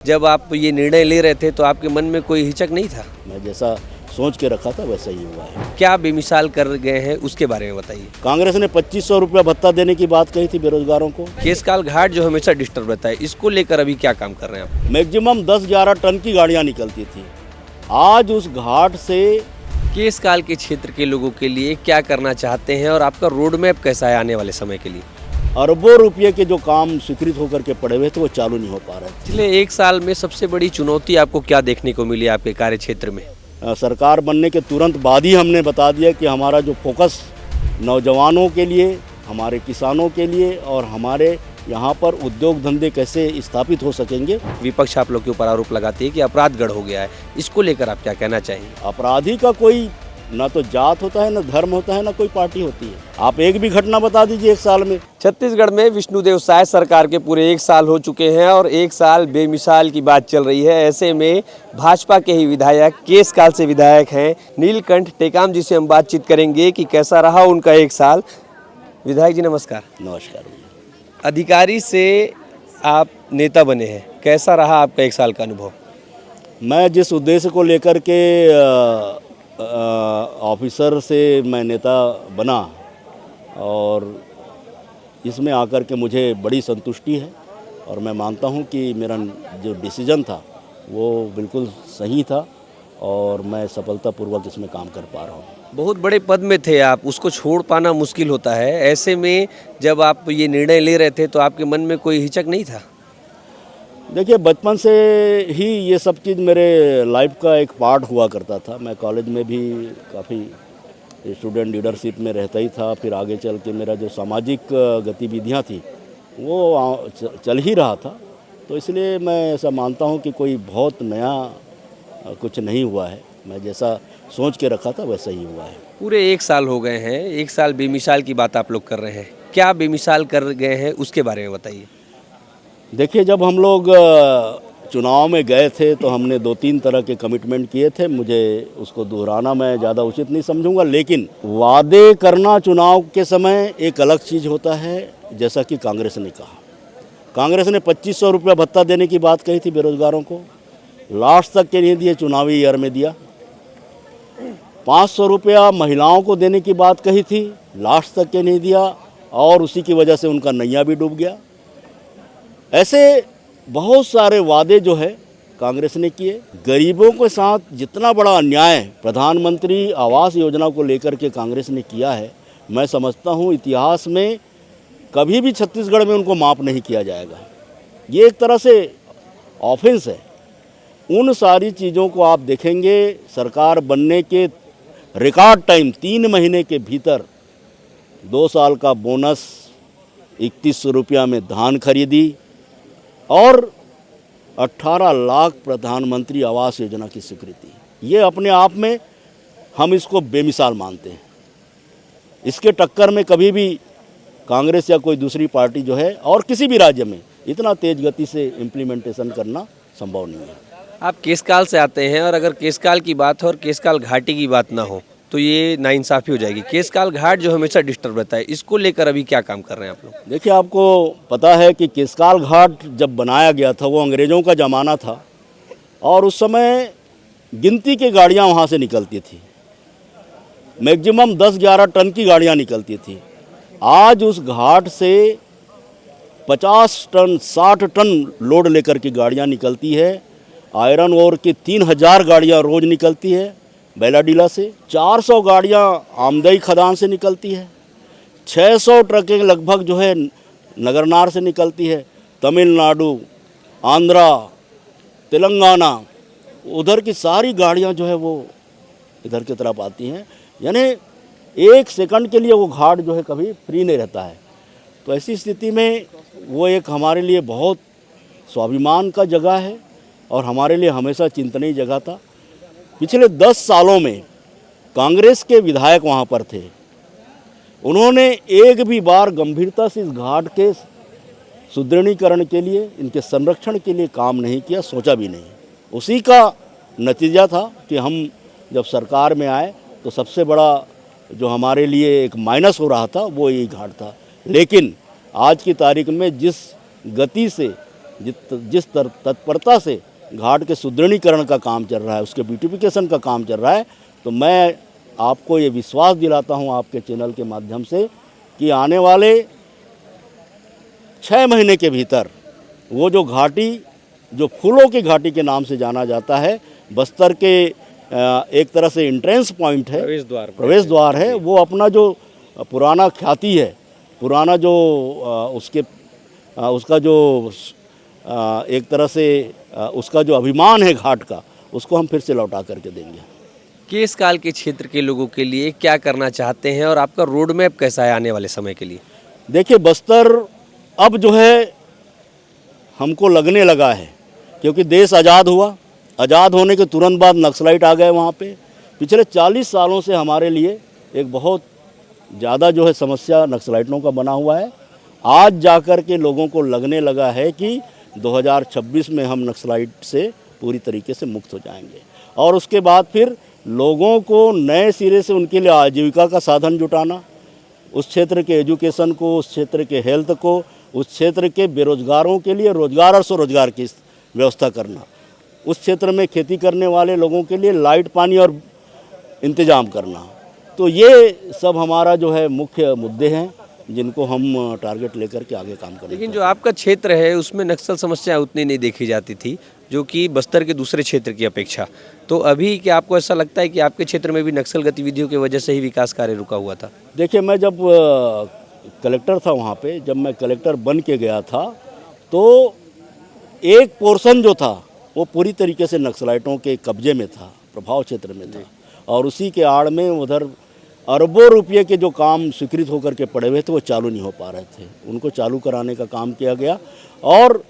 जब आप ये निर्णय ले रहे थे तो आपके मन में कोई हिचक नहीं था? मैं जैसा सोच के रखा था वैसा ही हुआ है। क्या बेमिसाल कर गए हैं उसके बारे में बताइए। कांग्रेस ने 2500 रुपया भत्ता देने की बात कही थी बेरोजगारों को। केसकाल घाट जो हमेशा डिस्टर्ब रहता है, इसको लेकर अभी क्या काम कर रहे हैं आप? मैक्सिमम 10-11 टन की गाड़ियां निकलती थी। आज उस घाट से केसकाल के क्षेत्र के लोगों के लिए क्या करना चाहते हैं और आपका रोड मैप कैसा है आने वाले समय के लिए? अरबों रुपये के जो काम स्वीकृत होकर के पड़े हुए थे वो चालू नहीं हो पा रहे थे। पिछले एक साल में सबसे बड़ी चुनौती आपको क्या देखने को मिली आपके कार्य क्षेत्र में? सरकार बनने के तुरंत बाद ही हमने बता दिया कि हमारा जो फोकस नौजवानों के लिए, हमारे किसानों के लिए और हमारे यहाँ पर उद्योग धंधे कैसे स्थापित हो सकेंगे। विपक्ष आप लोग के ऊपर आरोप लगाती है कि अपराधगढ़ हो गया है, इसको लेकर आप क्या कहना चाहेंगे? अपराधी का कोई ना तो जात होता है, ना धर्म होता है, ना कोई पार्टी होती है। आप एक भी घटना बता दीजिए एक साल में। छत्तीसगढ़ में विष्णुदेव साय सरकार के पूरे एक साल हो चुके हैं और एक साल बेमिसाल की बात चल रही है। ऐसे में भाजपा के ही विधायक, केसकाल से विधायक हैं नीलकंठ टेकाम जी से हम बातचीत करेंगे कि कैसा रहा उनका एक साल। विधायक जी नमस्कार। नमस्कार। अधिकारी से आप नेता बने हैं, कैसा रहा आपका एक साल का अनुभव? मैं जिस उद्देश्य को लेकर के ऑफिसर से मैं नेता बना और इसमें आकर के मुझे बड़ी संतुष्टि है और मैं मानता हूं कि मेरा जो डिसीजन था वो बिल्कुल सही था और मैं सफलतापूर्वक इसमें काम कर पा रहा हूं। बहुत बड़े पद में थे आप, उसको छोड़ पाना मुश्किल होता है। ऐसे में जब आप ये निर्णय ले रहे थे तो आपके मन में कोई हिचक नहीं था? देखिए, बचपन से ही ये सब चीज़ मेरे लाइफ का एक पार्ट हुआ करता था। मैं कॉलेज में भी काफ़ी स्टूडेंट लीडरशिप में रहता ही था। फिर आगे चल के मेरा जो सामाजिक गतिविधियां थी वो चल ही रहा था। तो इसलिए मैं ऐसा मानता हूं कि कोई बहुत नया कुछ नहीं हुआ है। मैं जैसा सोच के रखा था वैसा ही हुआ है। पूरे एक साल हो गए हैं, एक साल बेमिसाल की बात आप लोग कर रहे हैं। क्या बेमिसाल कर गए हैं उसके बारे में बताइए। देखिए, जब हम लोग चुनाव में गए थे तो हमने 2-3 तरह के कमिटमेंट किए थे। मुझे उसको दोहराना मैं ज़्यादा उचित नहीं समझूंगा, लेकिन वादे करना चुनाव के समय एक अलग चीज़ होता है। जैसा कि कांग्रेस ने कहा, कांग्रेस ने 2500 रुपया भत्ता देने की बात कही थी बेरोजगारों को, लास्ट तक के नहीं दिए, चुनावी ईयर में दिया। 500 रुपया महिलाओं को देने की बात कही थी, लास्ट तक के नहीं दिया और उसी की वजह से उनका नैया भी डूब गया। ऐसे बहुत सारे वादे जो है कांग्रेस ने किए। गरीबों के साथ जितना बड़ा अन्याय प्रधानमंत्री आवास योजना को लेकर के कांग्रेस ने किया है, मैं समझता हूँ इतिहास में कभी भी छत्तीसगढ़ में उनको माफ़ नहीं किया जाएगा। ये एक तरह से ऑफेंस है। उन सारी चीज़ों को आप देखेंगे, सरकार बनने के रिकॉर्ड टाइम 3 महीने के भीतर 2 साल का बोनस, 3100 रुपया में धान खरीदी और 18 लाख प्रधानमंत्री आवास योजना की स्वीकृति। ये अपने आप में हम इसको बेमिसाल मानते हैं। इसके टक्कर में कभी भी कांग्रेस या कोई दूसरी पार्टी जो है और किसी भी राज्य में इतना तेज गति से इम्प्लीमेंटेशन करना संभव नहीं है। आप केसकाल से आते हैं और अगर केसकाल की बात हो और केसकाल घाटी की बात ना हो तो ये नाइंसाफ़ी हो जाएगी। केसकाल घाट जो हमेशा डिस्टर्ब रहता है, इसको लेकर अभी क्या काम कर रहे हैं आप लोग? देखिए, आपको पता है कि केसकाल घाट जब बनाया गया था वो अंग्रेज़ों का ज़माना था और उस समय गिनती की गाड़ियां वहां से निकलती थी। मैक्सिमम 10-11 टन की गाड़ियां निकलती थी। आज उस घाट से 50 टन 60 टन लोड लेकर की गाड़ियां निकलती है। आयरन ओर की 3000 गाड़ियां रोज़ निकलती है बैलाडीला से। 400 गाड़ियां आमदई खदान से निकलती है। 600 ट्रकें लगभग जो है नगरनार से निकलती है। तमिलनाडु, आंध्रा, तेलंगाना, उधर की सारी गाड़ियां जो है वो इधर की तरफ आती हैं। यानी 1 सेकंड के लिए वो घाट जो है कभी फ्री नहीं रहता है। तो ऐसी स्थिति में वो एक हमारे लिए बहुत स्वाभिमान का जगह है और हमारे लिए हमेशा चिंतनीय जगह था। पिछले 10 सालों में कांग्रेस के विधायक वहाँ पर थे। उन्होंने एक भी बार गंभीरता से इस घाट के सुदृढ़ीकरण के लिए, इनके संरक्षण के लिए काम नहीं किया, सोचा भी नहीं। उसी का नतीजा था कि हम जब सरकार में आए तो सबसे बड़ा जो हमारे लिए एक माइनस हो रहा था वो यही घाट था। लेकिन आज की तारीख में जिस गति से जिस तत्परता से घाट के सुदृढ़ीकरण का काम चल रहा है, उसके ब्यूटिफिकेशन का काम चल रहा है, तो मैं आपको ये विश्वास दिलाता हूँ आपके चैनल के माध्यम से कि आने वाले 6 महीने के भीतर वो जो घाटी, जो फूलों की घाटी के नाम से जाना जाता है, बस्तर के एक तरह से एंट्रेंस पॉइंट है, प्रवेश द्वार है, वो अपना जो पुराना ख्याति है, पुराना जो उसका जो एक तरह से उसका जो अभिमान है घाट का, उसको हम फिर से लौटा करके देंगे। केस काल के क्षेत्र के लोगों के लिए क्या करना चाहते हैं और आपका रोड मैप कैसा है आने वाले समय के लिए? देखिए, बस्तर अब जो है हमको लगने लगा है, क्योंकि देश आज़ाद हुआ, आज़ाद होने के तुरंत बाद नक्सलाइट आ गए वहाँ पे। पिछले 40 सालों से हमारे लिए एक बहुत ज़्यादा जो है समस्या नक्सलाइटों का बना हुआ है। आज जाकर के लोगों को लगने लगा है कि 2026 में हम नक्सलाइट से पूरी तरीके से मुक्त हो जाएंगे, और उसके बाद फिर लोगों को नए सिरे से उनके लिए आजीविका का साधन जुटाना, उस क्षेत्र के एजुकेशन को, उस क्षेत्र के हेल्थ को, उस क्षेत्र के बेरोजगारों के लिए रोजगार और स्वरोजगार की व्यवस्था करना, उस क्षेत्र में खेती करने वाले लोगों के लिए लाइट पानी और इंतजाम करना। तो ये सब हमारा जो है मुख्य मुद्दे हैं जिनको हम टारगेट लेकर के आगे काम करेंगे। लेकिन जो आपका क्षेत्र है उसमें नक्सल समस्या उतनी नहीं देखी जाती थी, जो कि बस्तर के दूसरे क्षेत्र की अपेक्षा। तो अभी क्या आपको ऐसा लगता है कि आपके क्षेत्र में भी नक्सल गतिविधियों की वजह से ही विकास कार्य रुका हुआ था? देखिए, मैं जब कलेक्टर था वहाँ पे, जब मैं कलेक्टर बन के गया था, तो एक पोर्शन जो था वो पूरी तरीके से नक्सलाइटों के कब्जे में था, प्रभाव क्षेत्र में था, और उसी के आड़ में उधर अरबों रुपये के जो काम स्वीकृत होकर के पड़े हुए थे वो चालू नहीं हो पा रहे थे, उनको चालू कराने का काम किया गया। और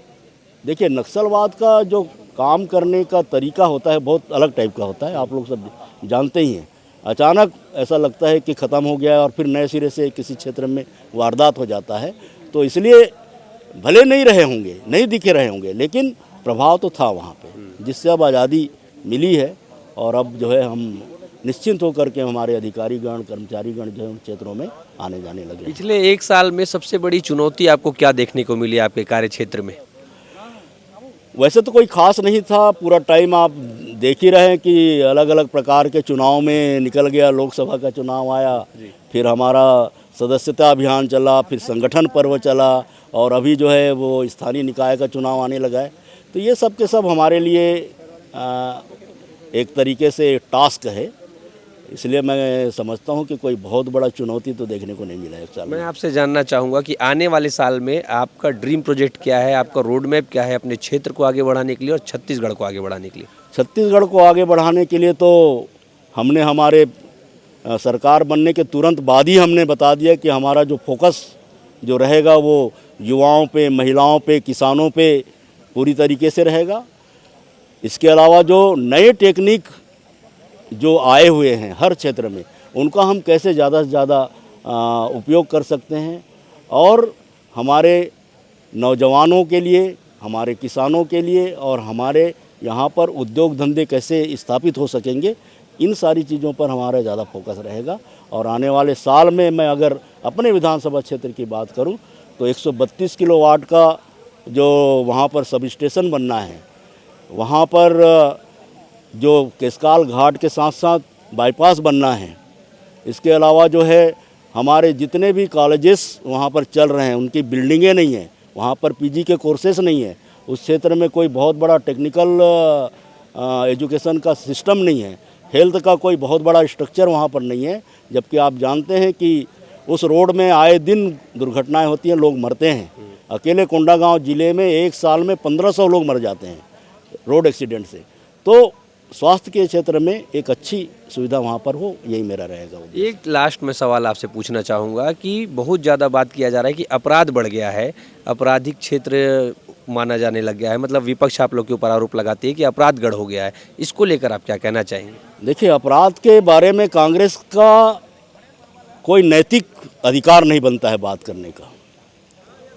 देखिए, नक्सलवाद का जो काम करने का तरीका होता है बहुत अलग टाइप का होता है, आप लोग सब जानते ही हैं। अचानक ऐसा लगता है कि ख़त्म हो गया है और फिर नए सिरे से किसी क्षेत्र में वारदात हो जाता है। तो इसलिए भले नहीं रहे होंगे, नहीं दिखे रहे होंगे, लेकिन प्रभाव तो था वहाँ पे, जिससे अब आज़ादी मिली है। और अब जो है हम निश्चिंत होकर के हमारे अधिकारीगण, कर्मचारीगण जो है उन क्षेत्रों में आने जाने लगे। पिछले 1 साल में सबसे बड़ी चुनौती आपको क्या देखने को मिली आपके कार्य क्षेत्र में? वैसे तो कोई खास नहीं था, पूरा टाइम आप देख ही रहे हैं कि अलग अलग प्रकार के चुनाव में निकल गया। लोकसभा का चुनाव आया, फिर हमारा सदस्यता अभियान चला, फिर संगठन पर्व चला, और अभी जो है वो स्थानीय निकाय का चुनाव आने लगा है। तो ये सब के सब हमारे लिए एक तरीके से टास्क है, इसलिए मैं समझता हूँ कि कोई बहुत बड़ा चुनौती तो देखने को नहीं मिला है 1 साल में। मैं आपसे जानना चाहूँगा कि आने वाले साल में आपका ड्रीम प्रोजेक्ट क्या है, आपका रोड मैप क्या है अपने क्षेत्र को आगे बढ़ाने के लिए और छत्तीसगढ़ को आगे बढ़ाने के लिए? छत्तीसगढ़ को आगे बढ़ाने के लिए तो हमने हमारे सरकार बनने के तुरंत बाद ही हमने बता दिया कि हमारा जो फोकस जो रहेगा वो युवाओं पे, महिलाओं पे, किसानों पे पूरी तरीके से रहेगा। इसके अलावा जो नए टेक्निक जो आए हुए हैं हर क्षेत्र में, उनका हम कैसे ज़्यादा से ज़्यादा उपयोग कर सकते हैं, और हमारे नौजवानों के लिए, हमारे किसानों के लिए और हमारे यहाँ पर उद्योग धंधे कैसे स्थापित हो सकेंगे, इन सारी चीज़ों पर हमारा ज़्यादा फोकस रहेगा। और आने वाले साल में मैं अगर अपने विधानसभा क्षेत्र की बात करूं तो 132 किलोवाट का जो वहाँ पर सब स्टेशन बनना है, वहाँ पर जो केसकाल घाट के साथ साथ बाईपास बनना है, इसके अलावा जो है हमारे जितने भी कॉलेजेस वहाँ पर चल रहे हैं उनकी बिल्डिंगें नहीं हैं, वहाँ पर पीजी के कोर्सेस नहीं है, उस क्षेत्र में कोई बहुत बड़ा टेक्निकल एजुकेशन का सिस्टम नहीं है, हेल्थ का कोई बहुत बड़ा स्ट्रक्चर वहाँ पर नहीं है। जबकि आप जानते हैं कि उस रोड में आए दिन दुर्घटनाएं होती हैं, लोग मरते हैं। अकेले कोंडागांव ज़िले में 1 साल में 1500 लोग मर जाते हैं रोड एक्सीडेंट से। तो स्वास्थ्य के क्षेत्र में एक अच्छी सुविधा वहाँ पर हो, यही मेरा रहेगा। एक लास्ट में सवाल आपसे पूछना चाहूँगा कि बहुत ज़्यादा बात किया जा रहा है कि अपराध बढ़ गया है, आपराधिक क्षेत्र माना जाने लग गया है, मतलब विपक्ष आप लोग के ऊपर आरोप लगाती है कि अपराध गढ़ हो गया है, इसको लेकर आप क्या कहना चाहेंगे? देखिए, अपराध के बारे में कांग्रेस का कोई नैतिक अधिकार नहीं बनता है बात करने का।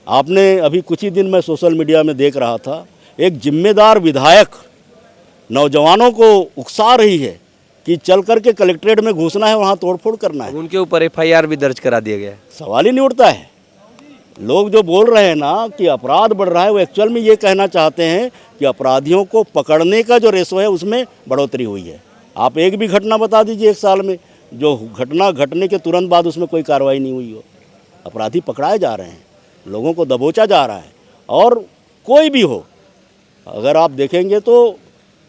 आपने अभी कुछ ही दिन मैं सोशल मीडिया में देख रहा था, एक जिम्मेदार विधायक नौजवानों को उकसा रही है कि चल करके कलेक्ट्रेट में घुसना है, वहाँ तोड़फोड़ करना है। उनके ऊपर FIR भी दर्ज करा दिया गया है। सवाल ही नहीं उठता है। लोग जो बोल रहे हैं ना कि अपराध बढ़ रहा है, वो एक्चुअल में ये कहना चाहते हैं कि अपराधियों को पकड़ने का जो रेशो है उसमें बढ़ोतरी हुई है। आप एक भी घटना बता दीजिए एक साल में जो घटना घटने के तुरंत बाद उसमें कोई कार्रवाई नहीं हुई हो। अपराधी पकड़ाए जा रहे हैं, लोगों को दबोचा जा रहा है। और कोई भी हो, अगर आप देखेंगे तो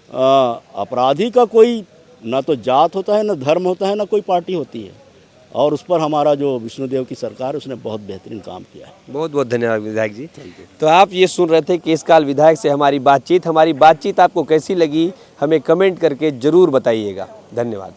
अपराधी का कोई ना तो जात होता है, ना धर्म होता है, ना कोई पार्टी होती है। और उस पर हमारा जो विष्णुदेव की सरकार है उसने बहुत बेहतरीन काम किया है। बहुत बहुत धन्यवाद विधायक जी। तो आप ये सुन रहे थे केशकाल विधायक से हमारी बातचीत आपको कैसी लगी हमें कमेंट करके ज़रूर बताइएगा। धन्यवाद।